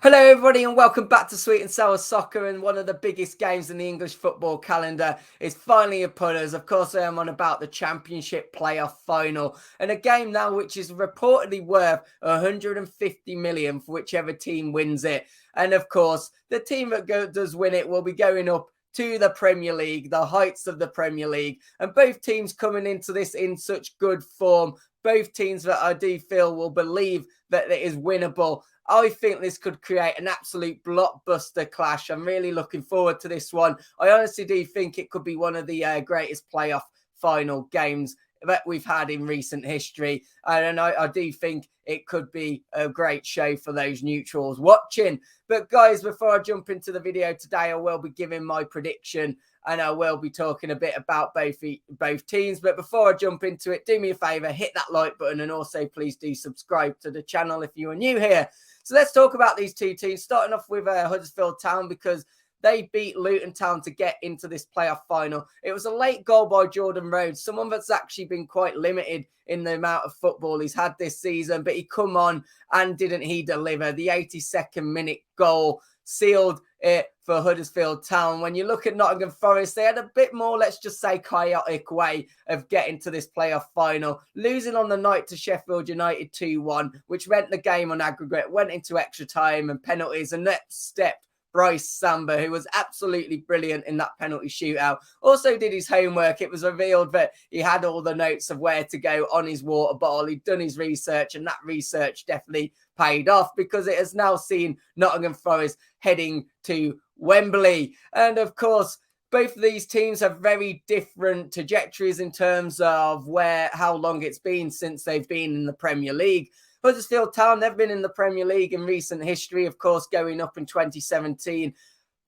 Hello everybody and welcome back to Sweet and Sour Soccer, and one of the biggest games in the English football calendar is finally upon us. Of course, I am on about the Championship playoff final, and a game now which is reportedly worth 150 million for whichever team wins it. And of course, the team that does win it will be going up to the Premier League, the heights of the Premier League, and both teams coming into this in such good form. Both teams that I do feel will believe that it is winnable. I think this could create an absolute blockbuster clash. I'm really looking forward to this one. I honestly do think it could be one of the greatest playoff final games that we've had in recent history. And I do think it could be a great show for those neutrals watching. But guys, before I jump into the video today, I will be giving my prediction and I will be talking a bit about both teams. But before I jump into it, do me a favour, hit that like button, and also please do subscribe to the channel if you are new here. So let's talk about these two teams, starting off with Huddersfield Town, because they beat Luton Town to get into this playoff final. It was a late goal by Jordan Rhodes, someone that's actually been quite limited in the amount of football he's had this season, but he come on and didn't he deliver. The 82nd minute goal sealed it for Huddersfield Town. When you look at Nottingham Forest, they had a bit more, let's just say, chaotic way of getting to this playoff final, losing on the night to Sheffield United 2-1, which meant the game on aggregate went into extra time and penalties, and that stepped Bryce Samba, who was absolutely brilliant in that penalty shootout. Also did his homework. It was revealed that he had all the notes of where to go on his water bottle. He'd done his research, and that research definitely paid off, because it has now seen Nottingham Forest heading to Wembley. And of course, both of these teams have very different trajectories in terms of how long it's been since they've been in the Premier League. Huddersfield Town, they've been in the Premier League in recent history, of course, going up in 2017,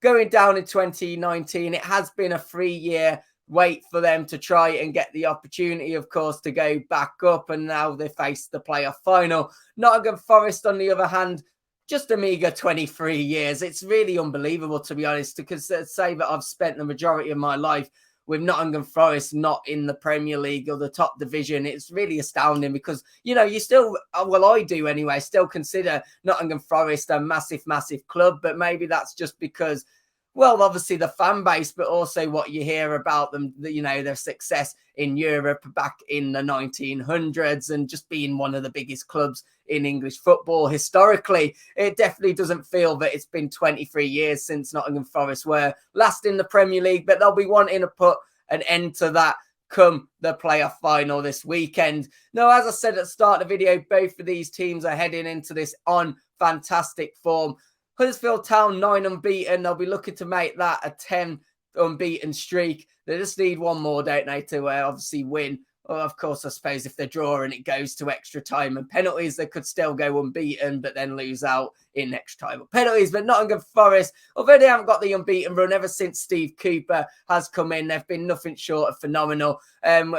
going down in 2019. It has been a 3-year wait for them to try and get the opportunity, of course, to go back up, and now they face the playoff final. Nottingham Forest, on the other hand, just a meager 23 years. It's really unbelievable, to be honest, because say that I've spent the majority of my life with Nottingham Forest not in the Premier League or the top division. It's really astounding, because, you know, you still, well, I do anyway, still consider Nottingham Forest a massive, massive club. But maybe that's just because, well, obviously the fan base, but also what you hear about them, you know, their success in Europe back in the 1900s and just being one of the biggest clubs in English football historically. It definitely doesn't feel that it's been 23 years since Nottingham Forest were last in the Premier League, but they'll be wanting to put an end to that come the playoff final this weekend. Now, as I said at the start of the video, both of these teams are heading into this on fantastic form. Huddersfield Town 9 unbeaten. They'll be looking to make that a 10 unbeaten streak. They just need one more, don't they, to obviously win. Well, of course, I suppose if they're drawing, it goes to extra time and penalties. They could still go unbeaten, but then lose out in extra time or penalties. But Nottingham Forest, although they haven't got the unbeaten run ever since Steve Cooper has come in, they've been nothing short of phenomenal. I've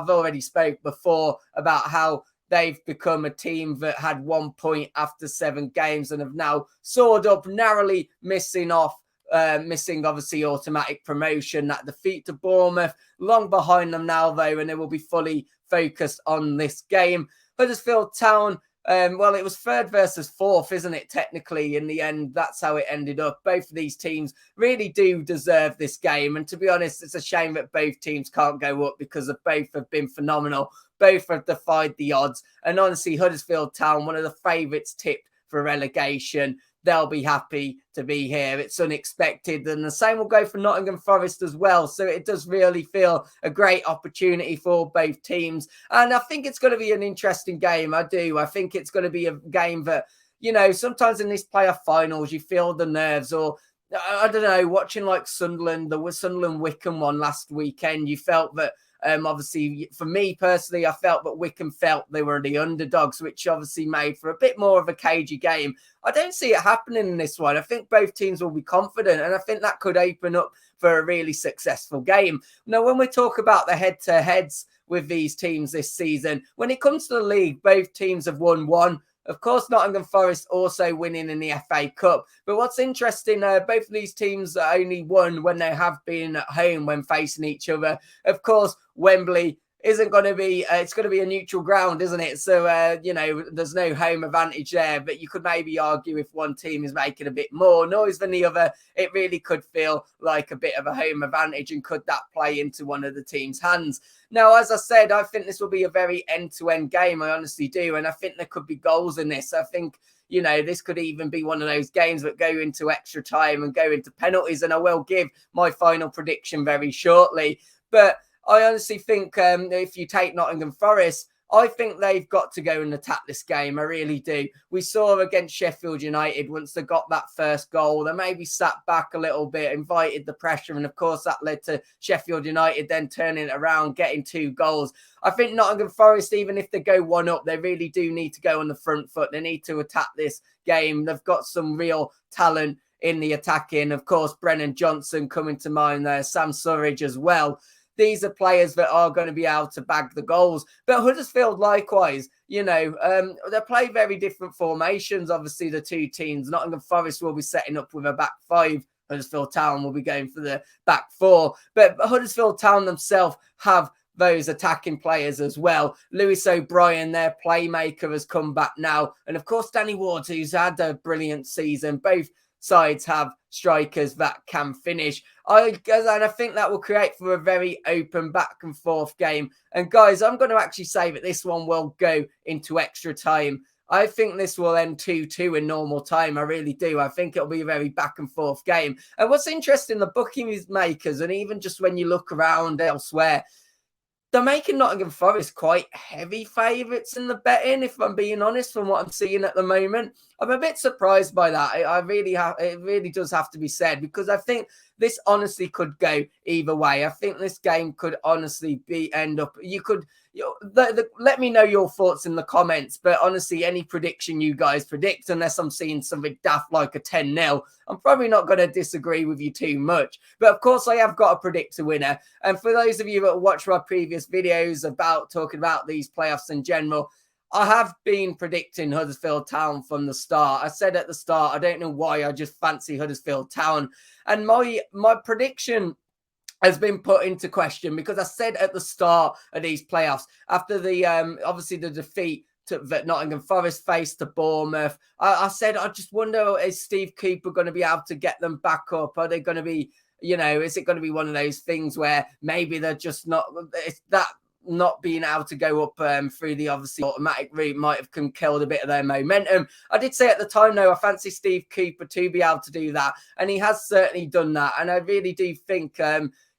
already spoke before about how they've become a team that had 1 point after 7 games and have now soared up, narrowly missing obviously automatic promotion. That defeat to Bournemouth, long behind them now though, and they will be fully focused on this game. Huddersfield Town, well, it was 3rd versus 4th, isn't it? Technically, in the end, that's how it ended up. Both of these teams really do deserve this game, and to be honest, it's a shame that both teams can't go up, because both have been phenomenal. Both have defied the odds, and honestly, Huddersfield Town, one of the favourites tipped for relegation. They'll be happy to be here. It's unexpected. And the same will go for Nottingham Forest as well. So it does really feel a great opportunity for both teams. And I think it's going to be an interesting game. I do. I think it's going to be a game that, you know, sometimes in these playoff finals, you feel the nerves, or I don't know, watching like Sunderland, the Sunderland Wickham one last weekend, you felt that obviously, for me personally, I felt that Wickham felt they were the underdogs, which obviously made for a bit more of a cagey game. I don't see it happening in this one. I think both teams will be confident, and I think that could open up for a really successful game. Now, when we talk about the head-to-heads with these teams this season, when it comes to the league, both teams have won 1 Of course, Nottingham Forest also winning in the FA Cup. But what's interesting, both of these teams only won when they have been at home when facing each other. Of course, Wembley isn't going to be, it's going to be a neutral ground, isn't it? So, there's no home advantage there, but you could maybe argue if one team is making a bit more noise than the other, it really could feel like a bit of a home advantage, and could that play into one of the team's hands? Now, as I said, I think this will be a very end-to-end game. I honestly do. And I think there could be goals in this. I think, this could even be one of those games that go into extra time and go into penalties. And I will give my final prediction very shortly. But I honestly think if you take Nottingham Forest, I think they've got to go and attack this game. I really do. We saw against Sheffield United, once they got that first goal, they maybe sat back a little bit, invited the pressure. And of course, that led to Sheffield United then turning it around, getting 2 goals. I think Nottingham Forest, even if they go 1-up, they really do need to go on the front foot. They need to attack this game. They've got some real talent in the attacking. Of course, Brennan Johnson coming to mind there, Sam Surridge as well. These are players that are going to be able to bag the goals. But Huddersfield, likewise, they play very different formations. Obviously, the two teams, Nottingham Forest will be setting up with a back 5. Huddersfield Town will be going for the back 4. But Huddersfield Town themselves have those attacking players as well. Lewis O'Brien, their playmaker, has come back now. And of course, Danny Ward, who's had a brilliant season. Both sides have strikers that can finish. And I think that will create for a very open back and forth game. And guys, I'm going to actually say that this one will go into extra time. I think this will end 2-2 in normal time. I really do. I think it'll be a very back and forth game. And what's interesting, the booking makers, and even just when you look around elsewhere, they're making Nottingham Forest quite heavy favourites in the betting, if I'm being honest, from what I'm seeing at the moment. I'm a bit surprised by that. It really does have to be said, because I think this honestly could go either way. I think this game could honestly let me know your thoughts in the comments. But honestly, any prediction you guys predict, unless I'm seeing something daft like a 10-0, I'm probably not going to disagree with you too much. But of course, I have got to predict a winner. And for those of you that watch my previous videos about talking about these playoffs in general, I have been predicting Huddersfield Town from the start. I said at the start, I don't know why, I just fancy Huddersfield Town. And my prediction has been put into question, because I said at the start of these playoffs, after the obviously the defeat that Nottingham Forest faced to Bournemouth, I said, I just wonder, is Steve Cooper going to be able to get them back up? Are they going to be, is it going to be one of those things where maybe they're just not being able to go up through the obviously automatic route might have killed a bit of their momentum. I did say at the time, though, I fancy Steve Cooper to be able to do that, and he has certainly done that. And I really do think,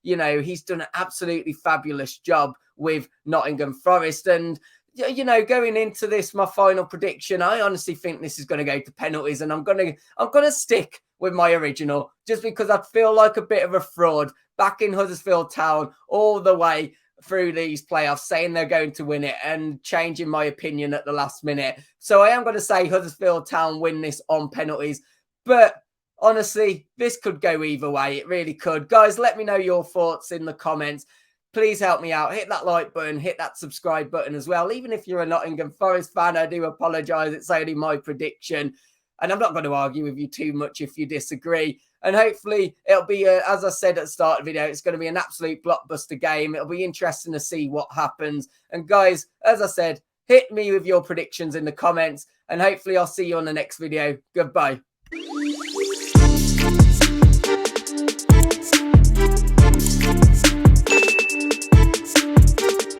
he's done an absolutely fabulous job with Nottingham Forest. And going into this, my final prediction, I honestly think this is going to go to penalties, and I'm going to stick with my original, just because I feel like a bit of a fraud back in Huddersfield Town all the way through these playoffs, saying they're going to win it and changing my opinion at the last minute. So I am going to say Huddersfield Town win this on penalties. But honestly, this could go either way. It really could. Guys, let me know your thoughts in the comments. Please help me out. Hit that like button, hit that subscribe button as well. Even if you're a Nottingham Forest fan, I do apologise. It's only my prediction. And I'm not going to argue with you too much if you disagree. And hopefully it'll be, as I said at the start of the video, it's going to be an absolute blockbuster game. It'll be interesting to see what happens. And guys, as I said, hit me with your predictions in the comments. And hopefully I'll see you on the next video. Goodbye.